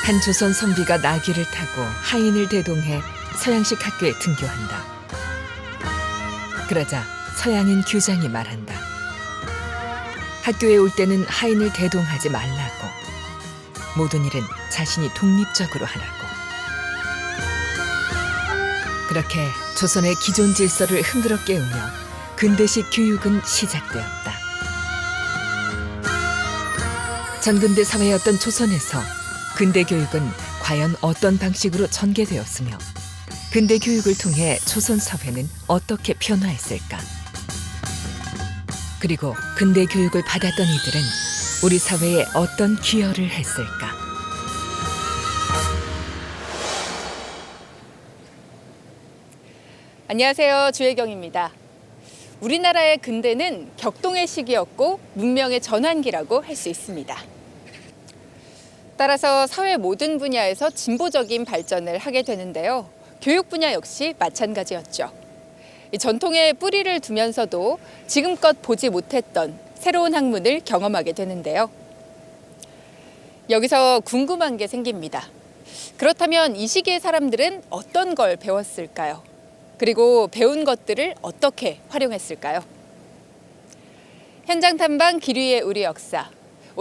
한 조선 선비가 나귀를 타고 하인을 대동해 서양식 학교에 등교한다. 그러자 서양인 교장이 말한다. 학교에 올 때는 하인을 대동하지 말라고. 모든 일은 자신이 독립적으로 하라고. 그렇게 조선의 기존 질서를 흔들어 깨우며 근대식 교육은 시작되었다. 전근대 사회였던 조선에서 근대 교육은 과연 어떤 방식으로 전개되었으며 근대 교육을 통해 조선 사회는 어떻게 변화했을까? 그리고 근대 교육을 받았던 이들은 우리 사회에 어떤 기여를 했을까? 안녕하세요. 주혜경입니다. 우리나라의 근대는 격동의 시기였고 문명의 전환기라고 할 수 있습니다. 따라서 사회 모든 분야에서 진보적인 발전을 하게 되는데요. 교육 분야 역시 마찬가지였죠. 이 전통의 뿌리를 두면서도 지금껏 보지 못했던 새로운 학문을 경험하게 되는데요. 여기서 궁금한 게 생깁니다. 그렇다면 이 시기의 사람들은 어떤 걸 배웠을까요? 그리고 배운 것들을 어떻게 활용했을까요? 현장 탐방 기류의 우리 역사.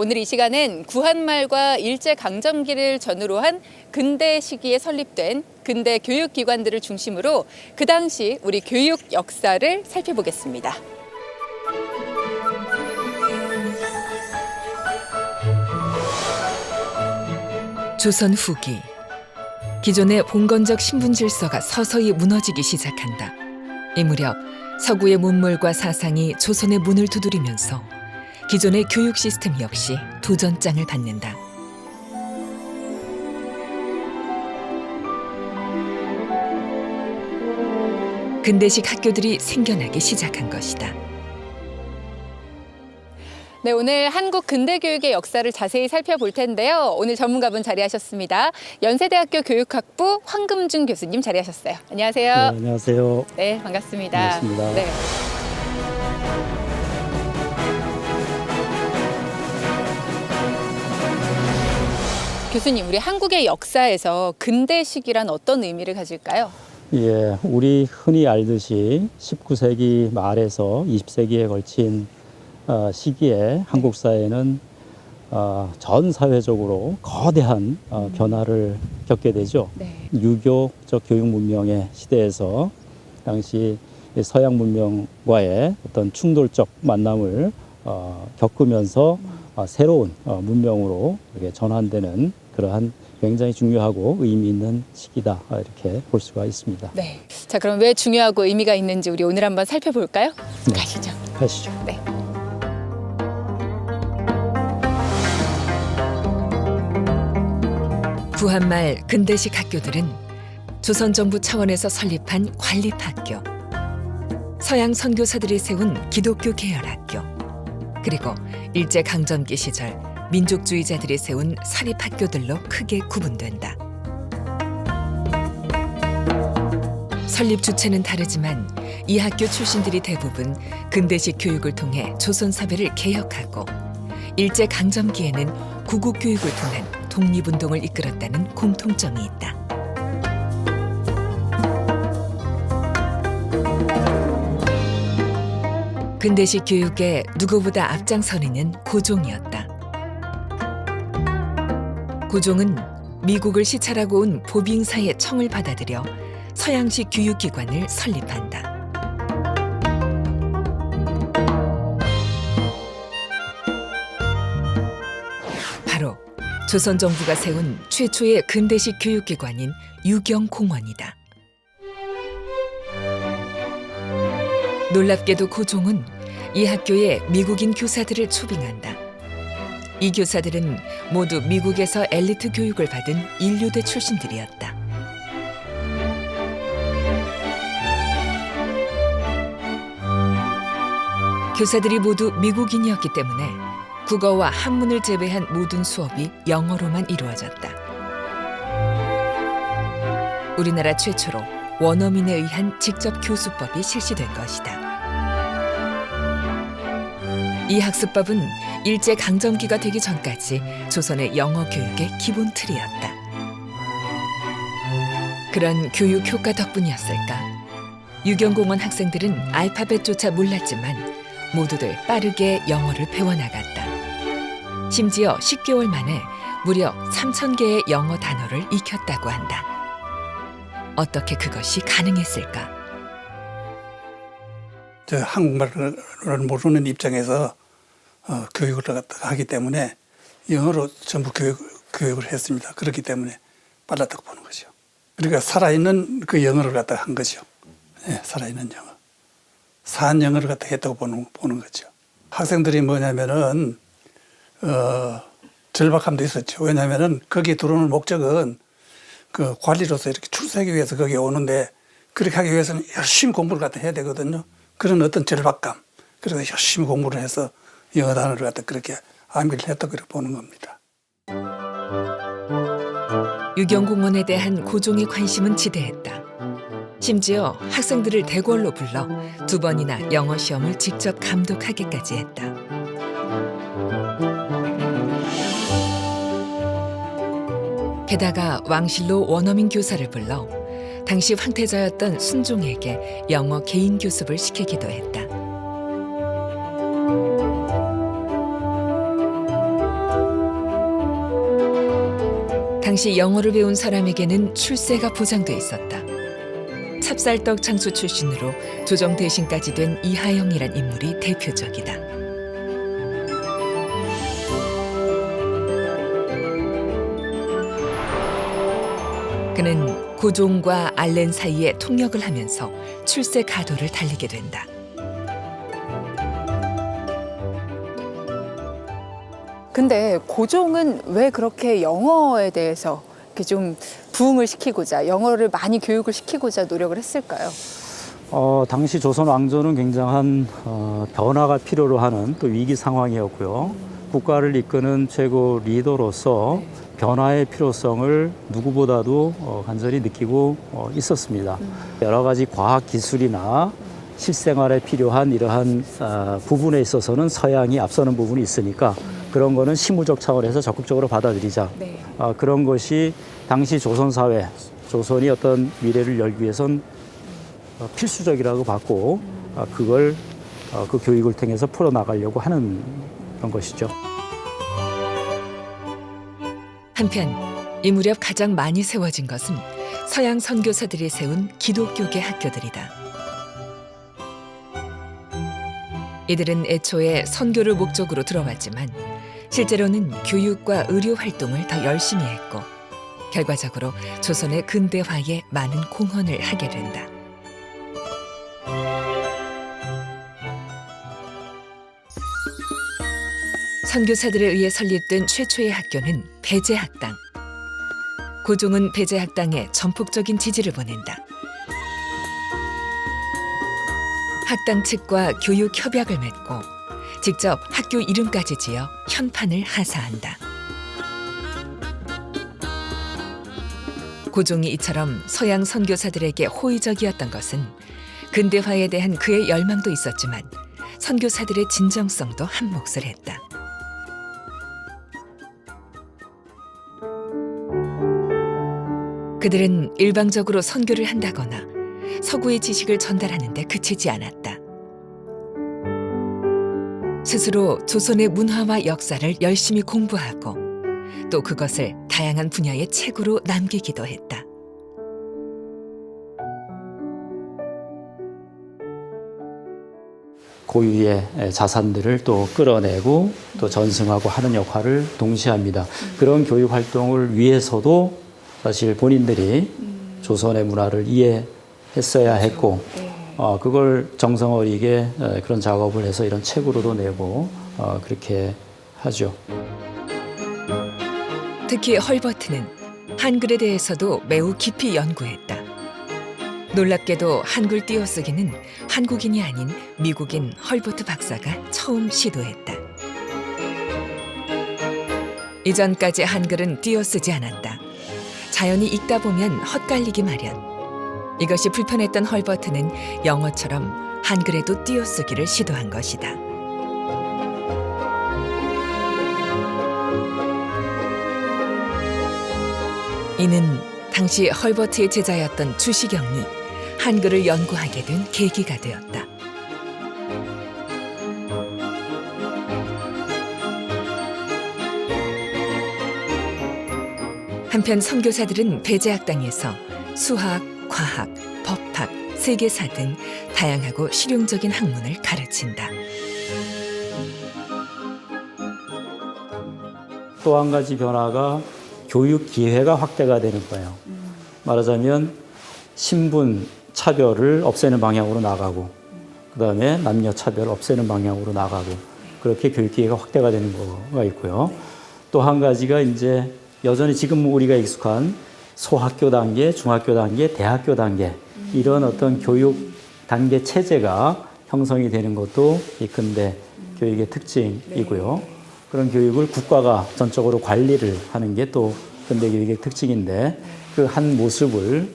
오늘 이 시간은 구한말과 일제강점기를 전후로 한 근대 시기에 설립된 근대 교육기관들을 중심으로 그 당시 우리 교육 역사를 살펴보겠습니다. 조선 후기. 기존의 봉건적 신분 질서가 서서히 무너지기 시작한다. 이 무렵 서구의 문물과 사상이 조선의 문을 두드리면서 기존의 교육 시스템 역시 도전장을 받는다. 근대식 학교들이 생겨나기 시작한 것이다. 네, 오늘 한국 근대 교육의 역사를 자세히 살펴볼 텐데요. 오늘 전문가분 자리하셨습니다. 연세대학교 교육학부 황금준 교수님 자리하셨어요. 안녕하세요. 네, 안녕하세요. 네, 반갑습니다. 반갑습니다. 네. 교수님, 우리 한국의 역사에서 근대식이란 어떤 의미를 가질까요? 예, 우리 흔히 알듯이 19세기 말에서 20세기에 걸친 시기에 한국 사회는 전 사회적으로 거대한 변화를 겪게 되죠. 네. 유교적 교육 문명의 시대에서 당시 서양 문명과의 어떤 충돌적 만남을 겪으면서 새로운 문명으로 이렇게 전환되는 그러한 굉장히 중요하고 의미 있는 시기다 이렇게 볼 수가 있습니다. 네. 자, 그럼 왜 중요하고 의미가 있는지 우리 오늘 한번 살펴볼까요? 네. 가시죠. 가시죠. 네. 구한말 근대식 학교들은 조선 정부 차원에서 설립한 관립학교, 서양 선교사들이 세운 기독교 계열학교, 그리고 일제강점기 시절 민족주의자들이 세운 사립학교들로 크게 구분된다. 설립 주체는 다르지만 이 학교 출신들이 대부분 근대식 교육을 통해 조선 사회를 개혁하고 일제강점기에는 구국교육을 통한 독립운동을 이끌었다는 공통점이 있다. 근대식 교육에 누구보다 앞장서는 이는 고종이었다. 고종은 미국을 시찰하고 온 보빙사의 청을 받아들여 서양식 교육기관을 설립한다. 바로 조선 정부가 세운 최초의 근대식 교육기관인 유경공원이다. 놀랍게도 고종은 이 학교에 미국인 교사들을 초빙한다. 이 교사들은 모두 미국에서 엘리트 교육을 받은 인류대 출신들이었다. 교사들이 모두 미국인이었기 때문에 국어와 한문을 제외한 모든 수업이 영어로만 이루어졌다. 우리나라 최초로 원어민에 의한 직접 교수법이 실시된 것이다. 이 학습법은 일제강점기가 되기 전까지 조선의 영어 교육의 기본 틀이었다. 그런 교육 효과 덕분이었을까? 유경공원 학생들은 알파벳조차 몰랐지만 모두들 빠르게 영어를 배워나갔다. 심지어 10개월 만에 무려 3,000개의 영어 단어를 익혔다고 한다. 어떻게 그것이 가능했을까? 저 한국말을 모르는 입장에서 교육을 하기 때문에 영어로 전부 교육을 했습니다. 그렇기 때문에 빨랐다고 보는 거죠. 그러니까 살아있는 그 영어를 갖다가 한 거죠. 네, 살아있는 영어. 산 영어를 갖다 했다고 보는 거죠. 학생들이 뭐냐면은 절박함도 있었죠. 왜냐하면은 거기에 들어오는 목적은 그 관리로서 이렇게 출세하기 위해서 거기에 오는데 그렇게 하기 위해서는 열심히 공부를 갖다 해야 되거든요. 그런 어떤 절박감. 그래서 열심히 공부를 해서 영어 단어를 갖다 그렇게 암기를 했다고 그렇게 보는 겁니다. 유경공원에 대한 고종의 관심은 지대했다. 심지어 학생들을 대궐로 불러 2번이나 영어 시험을 직접 감독하기까지 했다. 게다가 왕실로 원어민 교사를 불러 당시 황태자였던 순종에게 영어 개인 교습을 시키기도 했다. 당시 영어를 배운 사람에게는 출세가 보장돼 있었다. 찹쌀떡 장수 출신으로 조정 대신까지 된 이하영이란 인물이 대표적이다. 그는 고종과 알렌 사이에 통역을 하면서 출세 가도를 달리게 된다. 근데 고종은 왜 그렇게 영어에 대해서 이렇게 좀 부흥을 시키고자 영어를 많이 교육을 시키고자 노력을 했을까요? 당시 조선 왕조는 굉장한 변화가 필요로 하는 또 위기 상황이었고요. 국가를 이끄는 최고 리더로서 변화의 필요성을 누구보다도 간절히 느끼고 있었습니다. 여러 가지 과학 기술이나 실생활에 필요한 이러한 부분에 있어서는 서양이 앞서는 부분이 있으니까 그런 거는 실무적 차원에서 적극적으로 받아들이자. 네. 그런 것이 당시 조선 사회, 조선이 어떤 미래를 열기 위해선 필수적이라고 봤고 그걸 그 교육을 통해서 풀어나가려고 하는 그런 것이죠. 한편 이 무렵 가장 많이 세워진 것은 서양 선교사들이 세운 기독교계 학교들이다. 이들은 애초에 선교를 목적으로 들어왔지만 실제로는 교육과 의료 활동을 더 열심히 했고 결과적으로 조선의 근대화에 많은 공헌을 하게 된다. 선교사들에 의해 설립된 최초의 학교는 배제학당. 고종은 배제학당에 전폭적인 지지를 보낸다. 학당 측과 교육 협약을 맺고 직접 학교 이름까지 지어 현판을 하사한다. 고종이 이처럼 서양 선교사들에게 호의적이었던 것은 근대화에 대한 그의 열망도 있었지만 선교사들의 진정성도 한 몫을 했다. 그들은 일방적으로 선교를 한다거나 서구의 지식을 전달하는 데 그치지 않았다. 스스로 조선의 문화와 역사를 열심히 공부하고 또 그것을 다양한 분야의 책으로 남기기도 했다. 고유의 자산들을 또 끌어내고 또 전승하고 하는 역할을 동시에 합니다. 그런 교육 활동을 위해서도 사실 본인들이 조선의 문화를 이해했어야 했고 그걸 정성 어리게 그런 작업을 해서 이런 책으로도 내고 그렇게 하죠. 특히 헐버트는 한글에 대해서도 매우 깊이 연구했다. 놀랍게도 한글 띄어쓰기는 한국인이 아닌 미국인 헐버트 박사가 처음 시도했다. 이전까지 한글은 띄어쓰지 않았다. 자연히 읽다 보면 헛갈리기 마련. 이것이 불편했던 헐버트는 영어처럼 한글에도 띄어쓰기를 시도한 것이다. 이는 당시 헐버트의 제자였던 주시경이 한글을 연구하게 된 계기가 되었다. 한편 선교사들은 배제학당에서 수학, 과학, 법학, 세계사 등 다양하고 실용적인 학문을 가르친다. 또 한 가지 변화가 교육 기회가 확대가 되는 거예요. 말하자면 신분 차별을 없애는 방향으로 나가고, 그다음에 남녀 차별을 없애는 방향으로 나가고, 그렇게 교육 기회가 확대가 되는 거가 있고요. 또 한 가지가 이제 여전히 지금 우리가 익숙한 소학교 단계, 중학교 단계, 대학교 단계, 이런 어떤 교육 단계 체제가 형성이 되는 것도 이 근대 교육의 특징이고요. 그런 교육을 국가가 전적으로 관리를 하는 게 또 근대 교육의 특징인데, 그 한 모습을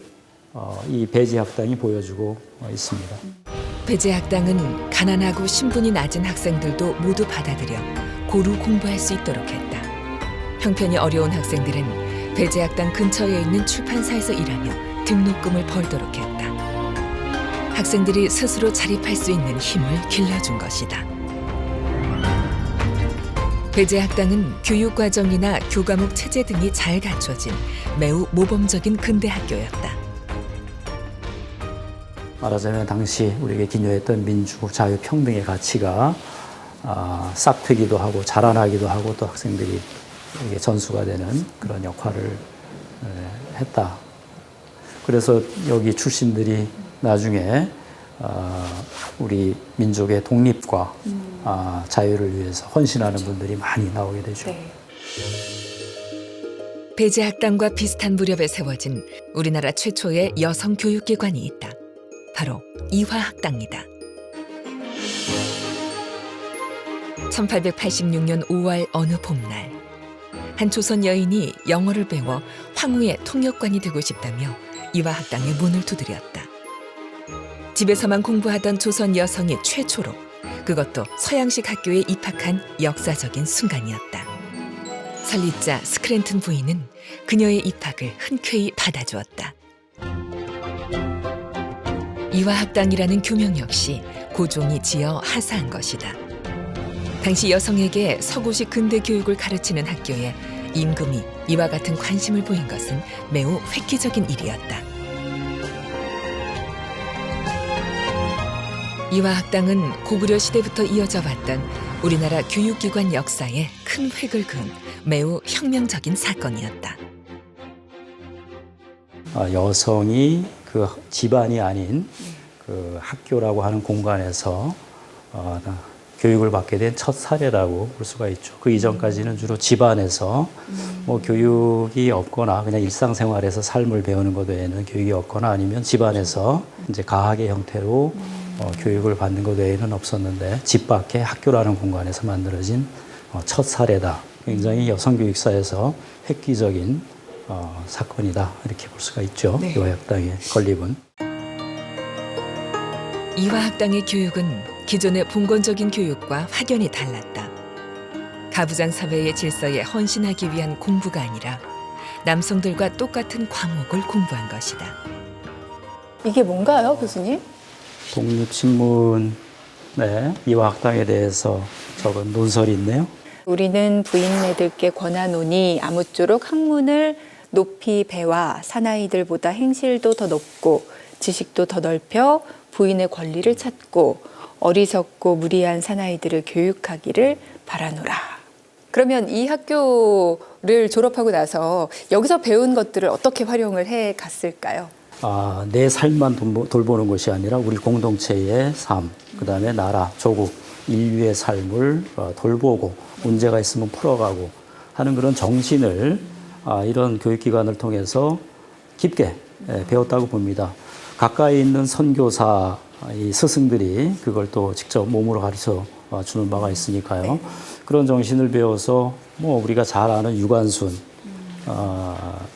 이 배제학당이 보여주고 있습니다. 배제학당은 가난하고 신분이 낮은 학생들도 모두 받아들여 고루 공부할 수 있도록 했다. 형편이 어려운 학생들은 배제학당 근처에 있는 출판사에서 일하며 등록금을 벌도록 했다. 학생들이 스스로 자립할 수 있는 힘을 길러준 것이다. 배제학당은 교육과정이나 교과목 체제 등이 잘 갖춰진 매우 모범적인 근대 학교였다. 말하자면 당시 우리에게 기여했던 민주, 자유, 평등의 가치가 싹트기도 하고 자라나기도 하고, 또 학생들이 이게 전수가 되는 그런 역할을 했다. 그래서 여기 출신들이 나중에 우리 민족의 독립과 자유를 위해서 헌신하는 분들이 많이 나오게 되죠. 네. 배제학당과 비슷한 무렵에 세워진 우리나라 최초의 여성 교육기관이 있다. 바로 이화학당이다. 1886년 5월 어느 봄날, 한 조선 여인이 영어를 배워 황후의 통역관이 되고 싶다며 이화학당의 문을 두드렸다. 집에서만 공부하던 조선 여성이 최초로, 그것도 서양식 학교에 입학한 역사적인 순간이었다. 설립자 스크랜튼 부인은 그녀의 입학을 흔쾌히 받아주었다. 이화학당이라는 교명 역시 고종이 지어 하사한 것이다. 당시 여성에게 서구식 근대 교육을 가르치는 학교에 임금이 이와 같은 관심을 보인 것은 매우 획기적인 일이었다. 이화학당은 고구려 시대부터 이어져 왔던 우리나라 교육기관 역사에 큰 획을 그은 매우 혁명적인 사건이었다. 여성이 그 집안이 아닌 그 학교라고 하는 공간에서 교육을 받게 된 첫 사례라고 볼 수가 있죠. 그 이전까지는 주로 집안에서 뭐 교육이 없거나 그냥 일상생활에서 삶을 배우는 것 외에는 교육이 없거나, 아니면 집안에서 이제 가학의 형태로 교육을 받는 것 외에는 없었는데, 집 밖에 학교라는 공간에서 만들어진 첫 사례다. 굉장히 여성 교육사에서 획기적인 사건이다, 이렇게 볼 수가 있죠. 네. 이화학당의 건립은. 이화학당의 교육은 기존의 봉건적인 교육과 확연히 달랐다. 가부장 사회의 질서에 헌신하기 위한 공부가 아니라 남성들과 똑같은 과목을 공부한 것이다. 이게 뭔가요, 교수님? 독립신문에 이화학당에 대해서 적은 논설이 있네요. 우리는 부인네들께 권하노니 아무쪼록 학문을 높이 배워 사나이들보다 행실도 더 높고 지식도 더 넓혀 부인의 권리를 찾고 어리석고 무리한 사나이들을 교육하기를 바라노라. 그러면 이 학교를 졸업하고 나서 여기서 배운 것들을 어떻게 활용을 해 갔을까요? 내 삶만 돌보는 것이 아니라 우리 공동체의 삶, 그다음에 나라, 조국, 인류의 삶을 돌보고 문제가 있으면 풀어가고 하는 그런 정신을 이런 교육기관을 통해서 깊게 배웠다고 봅니다. 가까이 있는 선교사 이 스승들이 그걸 또 직접 몸으로 가르쳐 주는 바가 있으니까요. 그런 정신을 배워서 뭐 우리가 잘 아는 유관순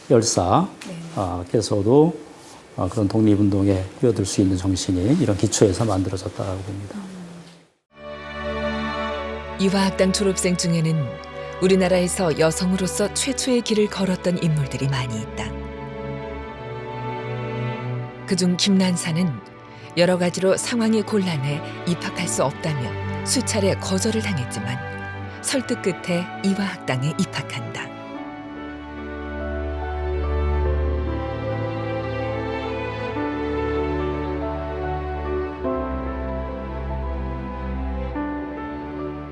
열사께서도 그런 독립운동에 뛰어들 수 있는 정신이 이런 기초에서 만들어졌다고 봅니다. 이화학당 졸업생 중에는 우리나라에서 여성으로서 최초의 길을 걸었던 인물들이 많이 있다. 그중 김난사는 여러 가지로 상황이 곤란해 입학할 수 없다며 수차례 거절을 당했지만 설득 끝에 이화학당에 입학한다.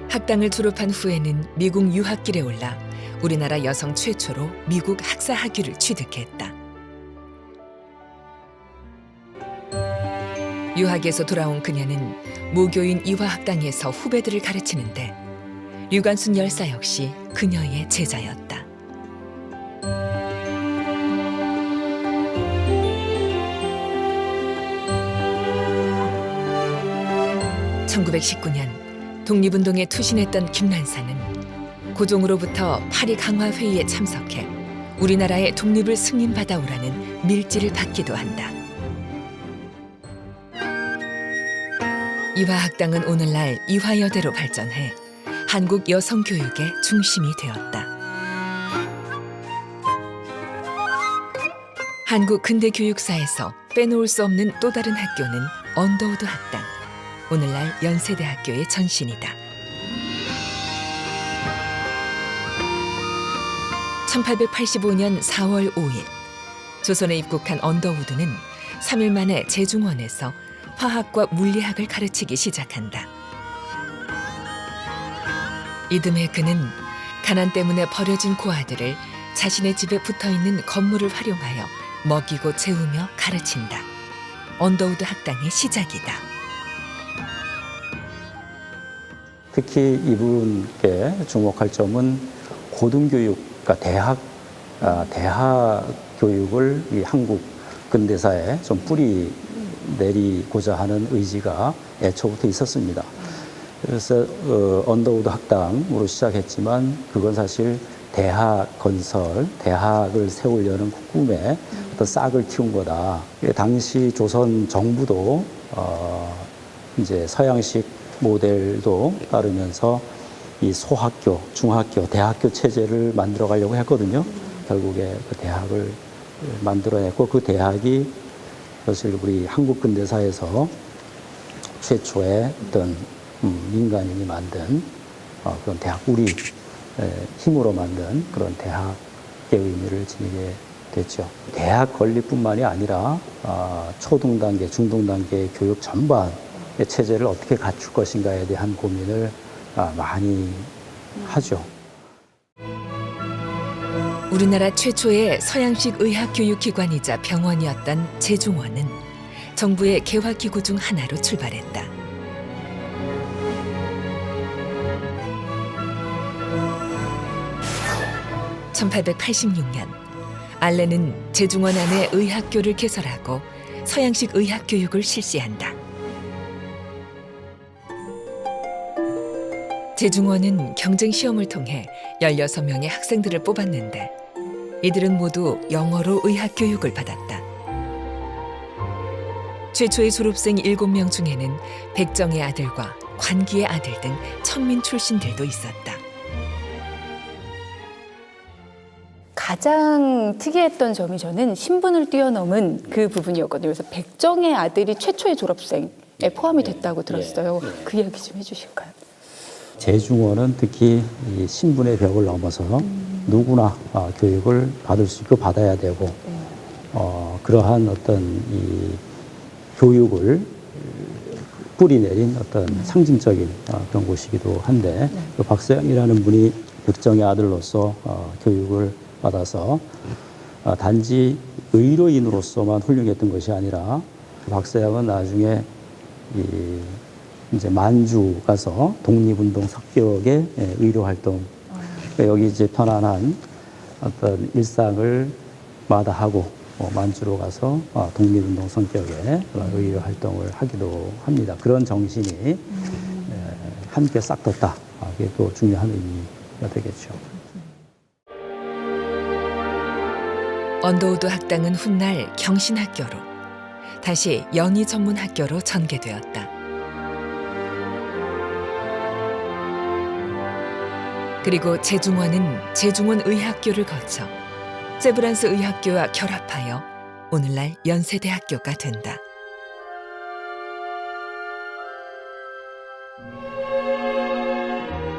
학당을 졸업한 후에는 미국 유학길에 올라 우리나라 여성 최초로 미국 학사 학위를 취득했다. 유학에서 돌아온 그녀는 무교인 이화학당에서 후배들을 가르치는데 류관순 열사 역시 그녀의 제자였다. 1919년 독립운동에 투신했던 김난사는 고종으로부터 파리 강화 회의에 참석해 우리나라의 독립을 승인받아오라는 밀지를 받기도 한다. 이화학당은 오늘날 이화여대로 발전해 한국 여성 교육의 중심이 되었다. 한국 근대 교육사에서 빼놓을 수 없는 또 다른 학교는 언더우드 학당, 오늘날 연세대학교의 전신이다. 1885년 4월 5일 조선에 입국한 언더우드는 3일 만에 제중원에서 화학과 물리학을 가르치기 시작한다. 이듬해 그는 가난 때문에 버려진 고아들을 자신의 집에 붙어있는 건물을 활용하여 먹이고 재우며 가르친다. 언더우드 학당의 시작이다. 특히 이분께 주목할 점은 고등교육, 그러니까 대학 교육을 이 한국 근대사에 좀 뿌리 내리고자 하는 의지가 애초부터 있었습니다. 그래서 언더우드 학당으로 시작했지만 그건 사실 대학 건설, 대학을 세우려는 꿈에 어떤 싹을 틔운 거다. 당시 조선 정부도 이제 서양식 모델도 따르면서 이 소학교, 중학교, 대학교 체제를 만들어 가려고 했거든요. 결국에 그 대학을 만들어냈고 그 대학이 사실 우리 한국 근대사에서 최초의 어떤 민간인이 만든 그런 대학, 우리 힘으로 만든 그런 대학의 의미를 지니게 됐죠. 대학 건립뿐만이 아니라 초등단계, 중등단계 교육 전반의 체제를 어떻게 갖출 것인가에 대한 고민을 많이 하죠. 우리나라 최초의 서양식 의학교육기관이자 병원이었던 제중원은 정부의 개화기구 중 하나로 출발했다. (1886년) 알렌은 제중원 안에 의학교를 개설하고 서양식 의학교육을 실시한다. 제중원은 경쟁시험을 통해 16명의 학생들을 뽑았는데 이들은 모두 영어로 의학교육을 받았다. 최초의 졸업생 7명 중에는 백정의 아들과 관기의 아들 등 천민 출신들도 있었다. 가장 특이했던 점이 저는 신분을 뛰어넘은 그 부분이었거든요. 그래서 백정의 아들이 최초의 졸업생에 포함이 됐다고 들었어요. 그 이야기 좀 해주실까요? 제중원은 특히 이 신분의 벽을 넘어서 누구나 교육을 받을 수 있고 받아야 되고 그러한 어떤 이 교육을 뿌리내린 어떤 상징적인 그런 곳이기도 한데 그 박서영이라는 분이 백정의 아들로서 교육을 받아서 단지 의료인으로서만 훌륭했던 것이 아니라 박서영은 나중에 이제 만주 가서 독립운동 습격의 의료 활동, 여기 이제 편안한 어떤 일상을 마다하고 만주로 가서 독립운동 성격의 그런 의료 활동을 하기도 합니다. 그런 정신이 함께 싹 뒀다. 이게 또 중요한 의미가 되겠죠. 언더우드 학당은 훗날 경신학교로 다시 연희 전문학교로 전개되었다. 그리고 제중원은 제중원 의학교를 거쳐 세브란스 의학교와 결합하여 오늘날 연세대학교가 된다.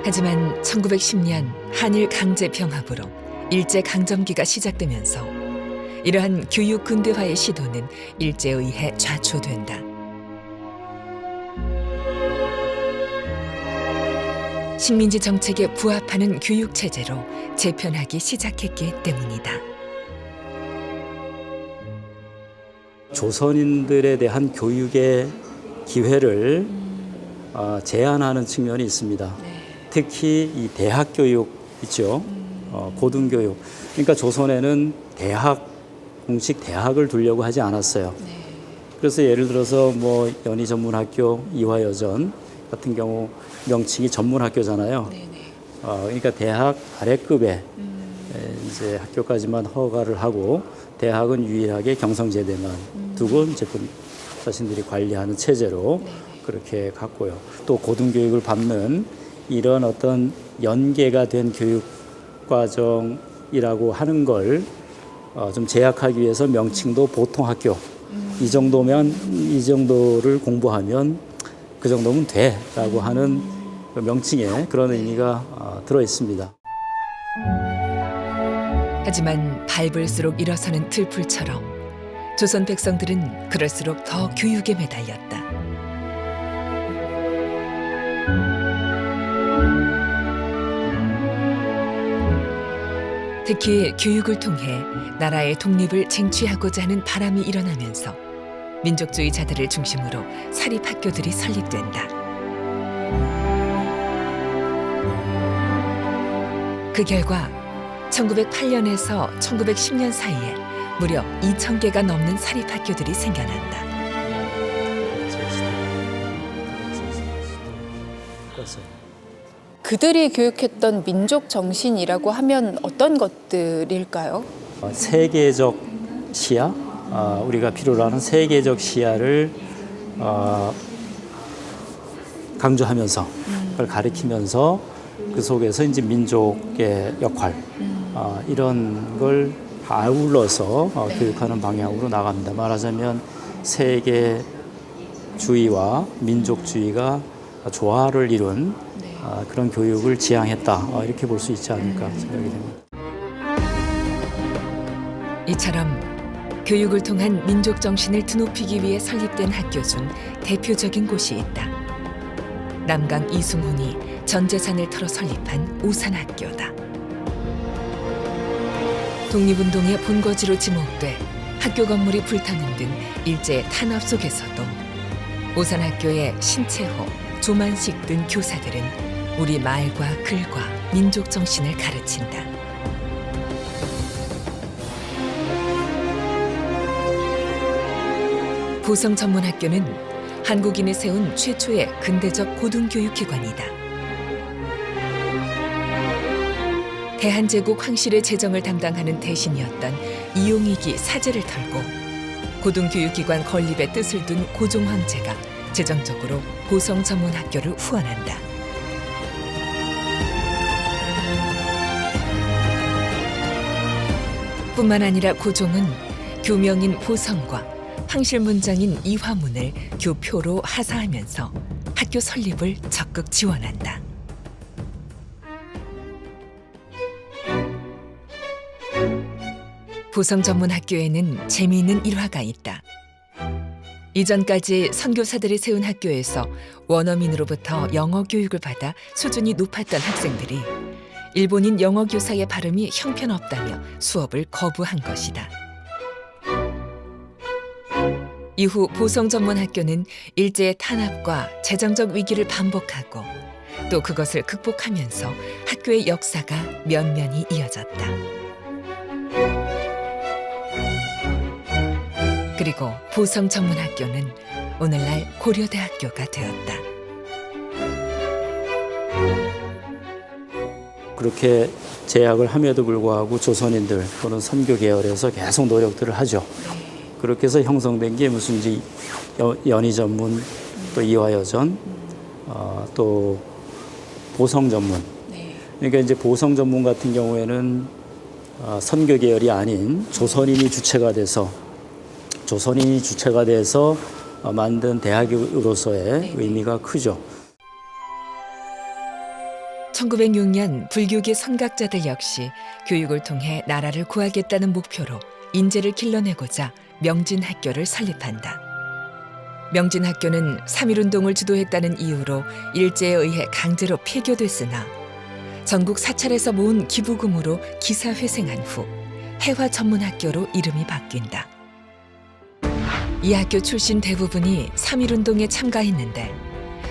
하지만 1910년 한일 강제 병합으로 일제 강점기가 시작되면서 이러한 교육 근대화의 시도는 일제에 의해 좌초된다. 식민지 정책에 부합하는 교육 체제로 재편하기 시작했기 때문이다. 조선인들에 대한 교육의 기회를 제한하는 측면이 있습니다. 특히 이 대학 교육 있죠. 고등교육. 그러니까 조선에는 공식 대학을 두려고 하지 않았어요. 그래서 예를 들어서 뭐 연희전문학교, 이화여전 같은 경우 명칭이 전문학교잖아요. 그러니까 대학 아래급의 이제 학교까지만 허가를 하고 대학은 유일하게 경성제대만 두고 이제 자신들이 관리하는 체제로 그렇게 갔고요. 또 고등교육을 받는 이런 어떤 연계가 된 교육 과정이라고 하는 걸 좀 제약하기 위해서 명칭도 보통학교 이 정도를 공부하면 그 정도면 돼라고 하는 그 명칭에 그런 의미가 들어 있습니다. 하지만 밟을수록 일어서는 들풀처럼 조선 백성들은 그럴수록 더 교육에 매달렸다. 특히 교육을 통해 나라의 독립을 쟁취하고자 하는 바람이 일어나면서 민족주의자들을 중심으로 사립학교들이 설립된다. 그 결과 1908년에서 1910년 사이에 무려 2,000개가 넘는 사립학교들이 생겨난다. 그들이 교육했던 민족 정신이라고 하면 어떤 것들일까요? 세계적 시야, 우리가 필요로 하는 세계적 시야를 강조하면서 그걸 가리키면서 그 속에서 이제 민족의 역할 이런 걸 아울러서 교육하는 방향으로 나갑니다. 말하자면 세계주의와 민족주의가 조화를 이룬 그런 교육을 지향했다 이렇게 볼 수 있지 않을까 생각이 됩니다. 이처럼 교육을 통한 민족 정신을 드높이기 위해 설립된 학교 중 대표적인 곳이 있다. 남강 이승훈이 전 재산을 털어 설립한 오산학교다. 독립운동의 본거지로 지목돼 학교 건물이 불타는 등 일제의 탄압 속에서도 오산학교의 신채호, 조만식 등 교사들은 우리 말과 글과 민족 정신을 가르친다. 보성전문학교는 한국인이 세운 최초의 근대적 고등교육기관이다. 대한제국 황실의 재정을 담당하는 대신이었던 이용익이 사제를 털고 고등교육기관 건립의 뜻을 둔 고종 황제가 재정적으로 보성전문학교를 후원한다. 뿐만 아니라 고종은 교명인 보성과 황실 문장인 이화문을 교표로 하사하면서 학교 설립을 적극 지원한다. 보성전문학교에는 재미있는 일화가 있다. 이전까지 선교사들이 세운 학교에서 원어민으로부터 영어 교육을 받아 수준이 높았던 학생들이 일본인 영어 교사의 발음이 형편없다며 수업을 거부한 것이다. 이후 보성전문학교는 일제의 탄압과 재정적 위기를 반복하고 또 그것을 극복하면서 학교의 역사가 면면히 이어졌다. 그리고 보성전문학교는 오늘날 고려대학교가 되었다. 그렇게 제약을 함에도 불구하고 조선인들 또는 선교 계열에서 계속 노력들을 하죠. 그렇게 해서 형성된 게 무슨 이제 연희전문, 또 이화여전, 또 보성전문. 그러니까 이제 보성전문 같은 경우에는 선교 계열이 아닌 조선인이 주체가 돼서 조선이 주체가 돼서 만든 대학으로서의 네. 의미가 크죠. 1906년 불교계 선각자들 역시 교육을 통해 나라를 구하겠다는 목표로 인재를 길러내고자 명진학교를 설립한다. 명진학교는 3.1운동을 주도했다는 이유로 일제에 의해 강제로 폐교됐으나 전국 사찰에서 모은 기부금으로 기사회생한 후 해화전문학교로 이름이 바뀐다. 이 학교 출신 대부분이 3.1운동에 참가했는데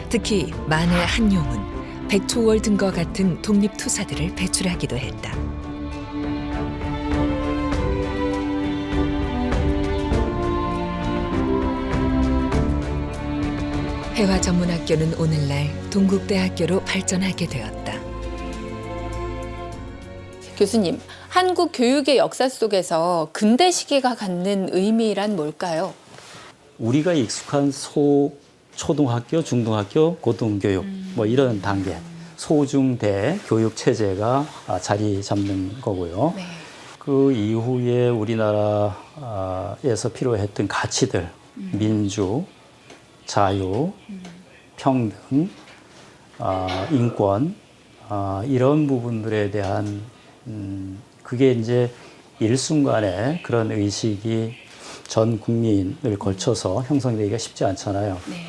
특히 만해 한용운, 백초월 등과 같은 독립투사들을 배출하기도 했다. 해화전문학교는 오늘날 동국대학교로 발전하게 되었다. 교수님, 한국 교육의 역사 속에서 근대 시기가 갖는 의미란 뭘까요? 우리가 익숙한 초등학교, 중등학교, 고등교육 뭐 이런 단계, 소중대 교육 체제가 자리 잡는 거고요. 네. 그 이후에 우리나라에서 필요했던 가치들, 민주, 자유, 평등, 인권 이런 부분들에 대한 그게 이제 일순간에 그런 의식이 전 국민을 걸쳐서 형성되기가 쉽지 않잖아요. 네.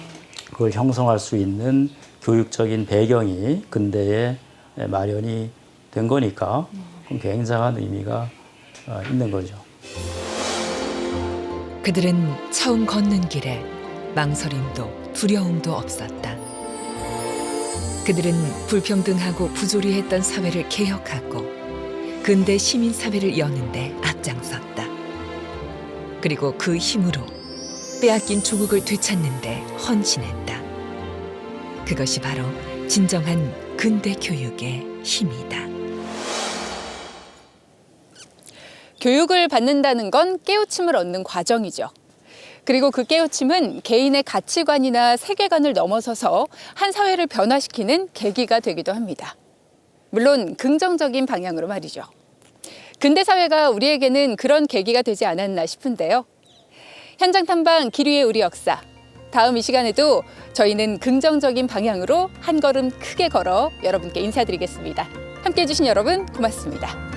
그걸 형성할 수 있는 교육적인 배경이 근대에 마련이 된 거니까 그럼 굉장한 의미가 있는 거죠. 그들은 처음 걷는 길에 망설임도 두려움도 없었다. 그들은 불평등하고 부조리했던 사회를 개혁하고 근대 시민사회를 여는데 앞장섰다. 그리고 그 힘으로 빼앗긴 조국을 되찾는데 헌신했다. 그것이 바로 진정한 근대 교육의 힘이다. 교육을 받는다는 건 깨우침을 얻는 과정이죠. 그리고 그 깨우침은 개인의 가치관이나 세계관을 넘어서서 한 사회를 변화시키는 계기가 되기도 합니다. 물론 긍정적인 방향으로 말이죠. 근대 사회가 우리에게는 그런 계기가 되지 않았나 싶은데요. 현장 탐방 기류의 우리 역사. 다음 이 시간에도 저희는 긍정적인 방향으로 한 걸음 크게 걸어 여러분께 인사드리겠습니다. 함께해 주신 여러분 고맙습니다.